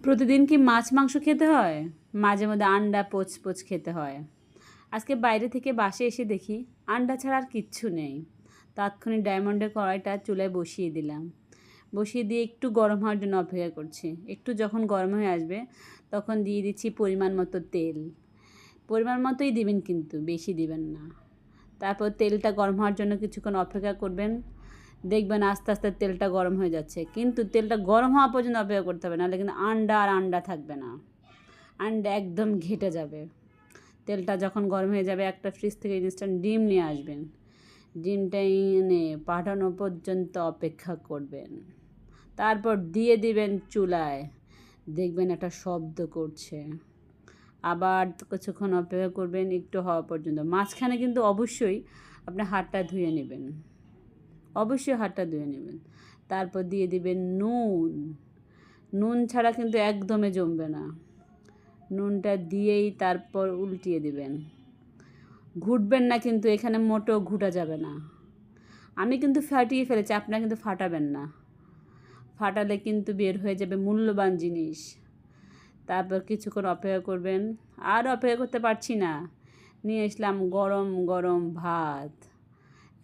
প্রতিদিন কি মাছ মাংস খেতে হয়? মাঝে মধ্যে আন্ডা পোচ পোচ খেতে হয়। আজকে বাইরে থেকে বাসে এসে দেখি আন্ডা ছাড়া আর কিচ্ছু নেই। তাৎক্ষণিক ডায়মন্ডের কড়াইটা চুলায় বসিয়ে দিলাম। বসিয়ে দিয়ে একটু গরম হওয়ার জন্য অপেক্ষা করছি। একটু যখন গরম হয়ে আসবে তখন দিয়ে দিচ্ছি পরিমাণ মতো তেল। পরিমাণ মতোই দিবেন, কিন্তু বেশি দিবেন না। তারপর তেলটা গরম হওয়ার জন্য কিছুক্ষণ অপেক্ষা করবেন। দেখবেন আস্তে আস্তে তেলটা গরম হয়ে যাচ্ছে, কিন্তু তেলটা গরম হওয়া পর্যন্ত অপেক্ষা করতে হবে, নাহলে কিন্তু আন্ডা আর আন্ডা থাকবে না, আন্ডা একদম ঘেটে যাবে। তেলটা যখন গরম হয়ে যাবে একটা ফ্রিজ থেকে ইনস্ট্যান্ট ডিম নিয়ে আসবেন। ডিমটা এনে পাঠানো পর্যন্ত অপেক্ষা করবেন। তারপর দিয়ে দিবেন চুলায়, দেখবেন একটা শব্দ করছে। আবার কিছুক্ষণ অপেক্ষা করবেন একটু হওয়া পর্যন্ত। মাঝখানে কিন্তু অবশ্যই আপনি হাতটা ধুয়ে নেবেন, অবশ্যই হাতটা ধুয়ে নেবেন। তারপর দিয়ে দিবেন নুন। নুন ছাড়া কিন্তু একদমই জমবে না। নুনটা দিয়েই তারপর উল্টিয়ে দিবেন। ঘুটবেন না, কিন্তু এখানে মোটেও ঘুটা যাবে না। আমি কিন্তু ফাটিয়ে ফেলেছি, আপনারা কিন্তু ফাটাবেন না। ফাটালে কিন্তু বের হয়ে যাবে মূল্যবান জিনিস। তারপর কিছুক্ষণ অপেক্ষা করবেন। আর অপেক্ষা করতে পারছি না, নিয়ে আসলাম গরম গরম ভাত।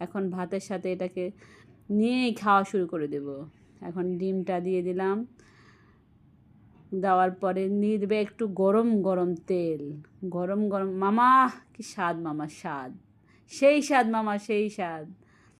এখন ভাতের সাথে এটাকে নিয়েই খাওয়া শুরু করে দেব। এখন ডিমটা দিয়ে দিলাম। দেওয়ার পরে নিয়ে দেবে একটু গরম গরম তেল। গরম গরম মামা, কি স্বাদ মামা, স্বাদ, সেই স্বাদ মামা, সেই স্বাদ।